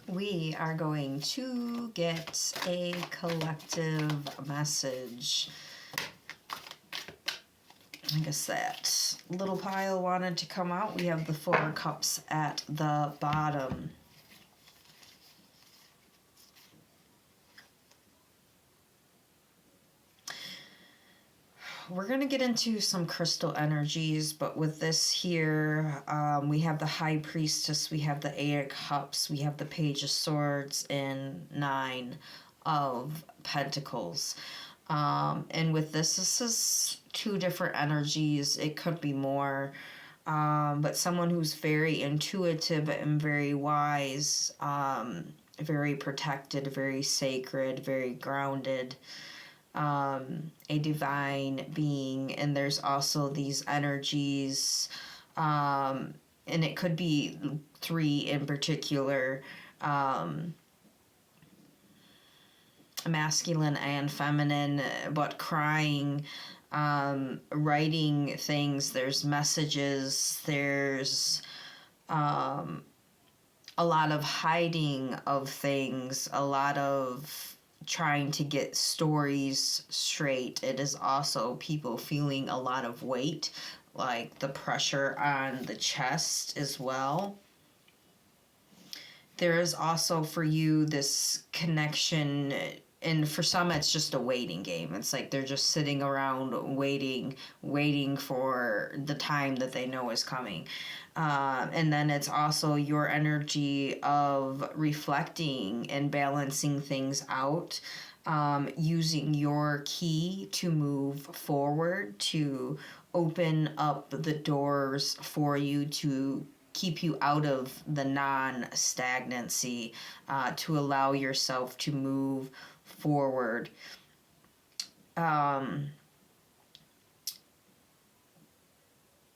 We are going to get a collective message. I guess that little pile wanted to come out. We have the Four of Cups at the bottom. We're going to get into some crystal energies, but with this here, we have the High Priestess, we have the Eight of Cups, we have the Page of Swords, and Nine of Pentacles. And with this is two different energies. It could be more, but someone who's very intuitive and very wise, very protected, very sacred, very grounded. A divine being, and there's also these energies, and it could be three in particular, masculine and feminine, but crying, writing things, there's messages, there's a lot of hiding of things, a lot of trying to get stories straight. It is also people feeling a lot of weight, like the pressure on the chest as well. There is also for you this connection, and for some it's just a waiting game. It's like they're just sitting around waiting for the time that they know is coming. And then it's also your energy of reflecting and balancing things out, using your key to move forward, to open up the doors for you, to keep you out of the non-stagnancy, to allow yourself to move forward.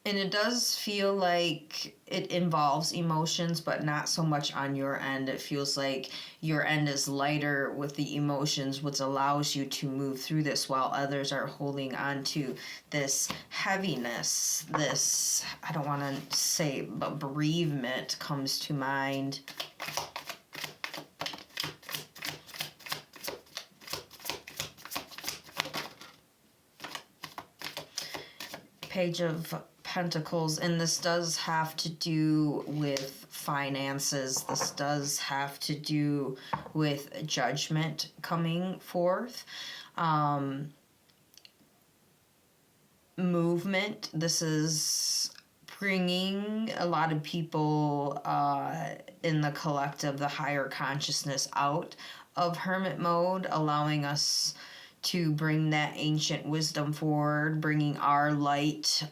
And it does feel like it involves emotions, but not so much on your end. It feels like your end is lighter with the emotions, which allows you to move through this, while others are holding on to this heaviness, this, I don't want to say, but bereavement comes to mind. Page of Pentacles, and this does have to do with finances. This does have to do with judgment coming forth. Movement. This is bringing a lot of people in the collective, the higher consciousness, out of hermit mode, allowing us to bring that ancient wisdom forward, bringing our light,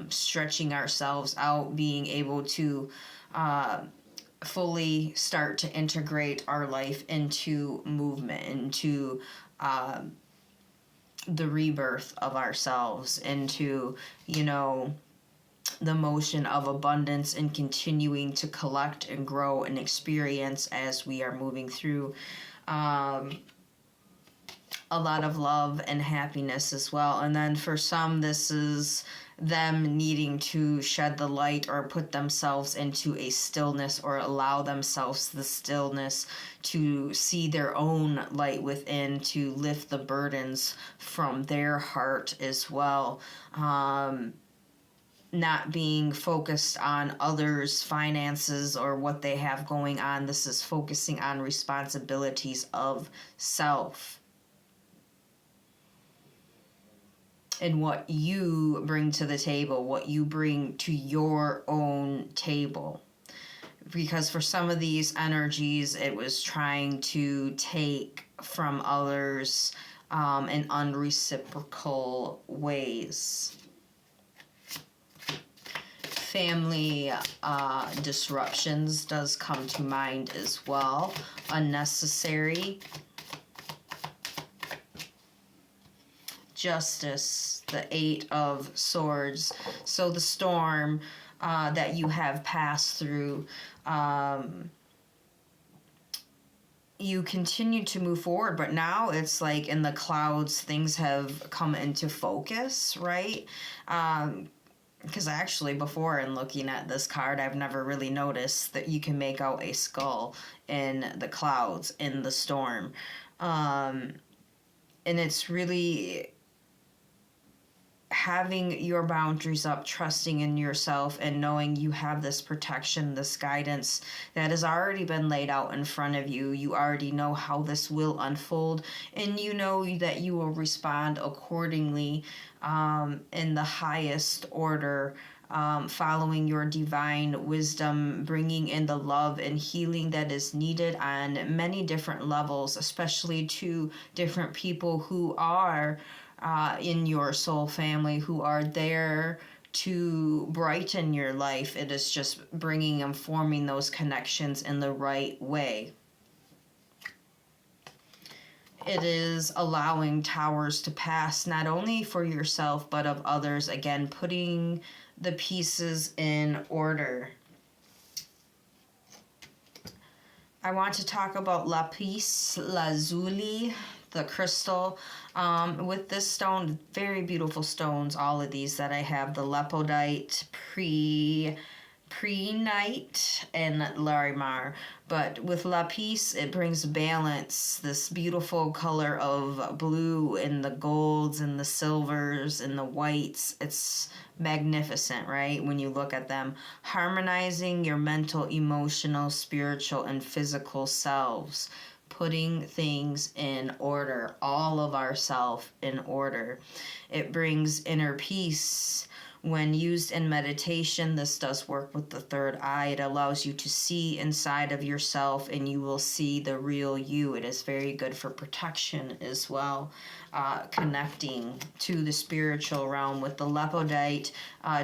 stretching ourselves out, being able to fully start to integrate our life into movement, into the rebirth of ourselves, into, the motion of abundance, and continuing to collect and grow and experience as we are moving through. A lot of love and happiness as well. And then for some, this is them needing to shed the light or put themselves into a stillness, or allow themselves the stillness to see their own light within, to lift the burdens from their heart as well. Not being focused on others' finances or what they have going on. This is focusing on responsibilities of self and what you bring to the table, what you bring to your own table. Because for some of these energies, it was trying to take from others in unreciprocal ways. Family disruptions does come to mind as well. Unnecessary. Justice, the Eight of Swords. So the storm that you have passed through, you continue to move forward, but now it's like in the clouds, things have come into focus, right? because actually before in looking at this card, I've never really noticed that you can make out a skull in the clouds in the storm. And it's really having your boundaries up, trusting in yourself, and knowing you have this protection, this guidance that has already been laid out in front of you. You already know how this will unfold, and you know that you will respond accordingly in the highest order. Following your divine wisdom, bringing in the love and healing that is needed on many different levels, especially to different people who are in your soul family, who are there to brighten your life. It is just bringing and forming those connections in the right way. It is allowing towers to pass, not only for yourself, but of others. Again, putting the pieces in order. I want to talk about lapis lazuli, the crystal. With this stone, very beautiful stones, all of these that I have, the lepidolite, prehnite, and larimar. But with lapis, it brings balance, this beautiful color of blue and the golds and the silvers and the whites. It's magnificent, right? When you look at them, harmonizing your mental, emotional, spiritual, and physical selves, putting things in order, all of ourself in order. It brings inner peace. When used in meditation, this does work with the third eye. It allows you to see inside of yourself, and you will see the real you. It is very good for protection as well, connecting to the spiritual realm. With the lepidolite,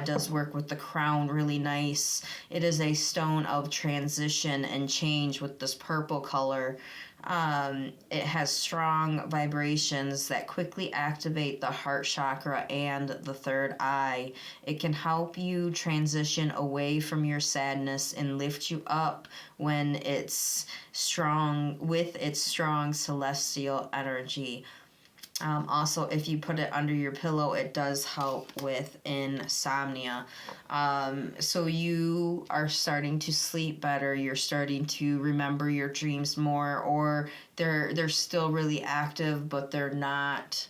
does work with the crown really nice. It is a stone of transition and change with this purple color. It has strong vibrations that quickly activate the heart chakra and the third eye. It can help you transition away from your sadness and lift you up when it's strong, with its strong celestial energy. Also, if you put it under your pillow, it does help with insomnia. So you are starting to sleep better. You're starting to remember your dreams more, or they're still really active, but they're not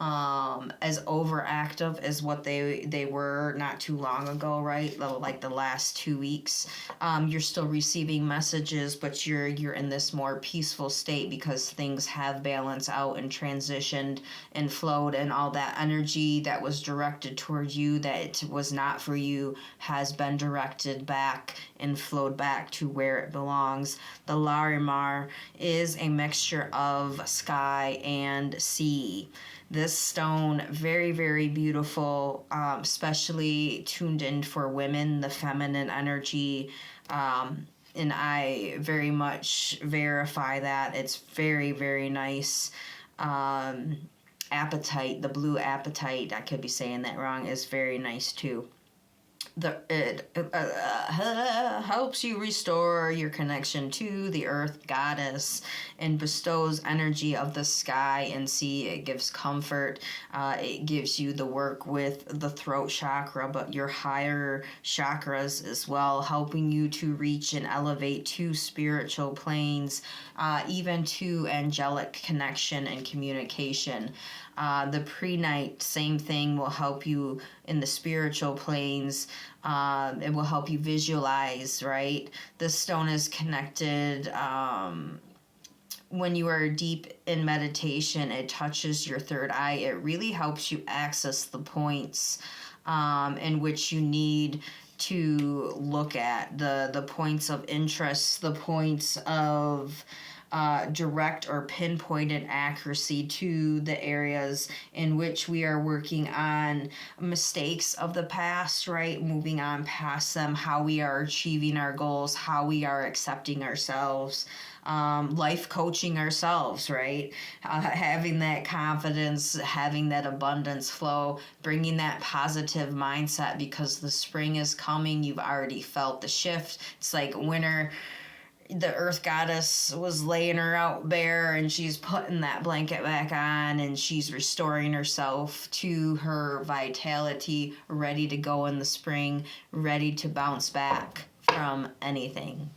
as overactive as what they were not too long ago, right? Like the last 2 weeks. You're still receiving messages, but you're in this more peaceful state because things have balanced out and transitioned and flowed, and all that energy that was directed toward you that was not for you has been directed back and flowed back to where it belongs. The Larimar is a mixture of sky and sea. This stone, very, very beautiful, especially tuned in for women, the feminine energy. And I very much verify that. It's very, very nice. Apatite, the blue apatite, I could be saying that wrong, is very nice too. It helps you restore your connection to the earth goddess and bestows energy of the sky and sea. It gives comfort. It gives you the work with the throat chakra, but your higher chakras as well, helping you to reach and elevate to spiritual planes, even to angelic connection and communication. The prehnite, same thing, will help you in the spiritual planes. It will help you visualize, right? This stone is connected. When you are deep in meditation, it touches your third eye. It really helps you access the points in which you need to look at, the points of interest, the points of direct or pinpointed accuracy to the areas in which we are working on mistakes of the past, right? Moving on past them, how we are achieving our goals, how we are accepting ourselves, life coaching ourselves, right? Having that confidence, having that abundance flow, bringing that positive mindset because the spring is coming. You've already felt the shift. It's like winter the earth goddess was laying her out bare, and she's putting that blanket back on, and she's restoring herself to her vitality, ready to go in the spring, ready to bounce back from anything.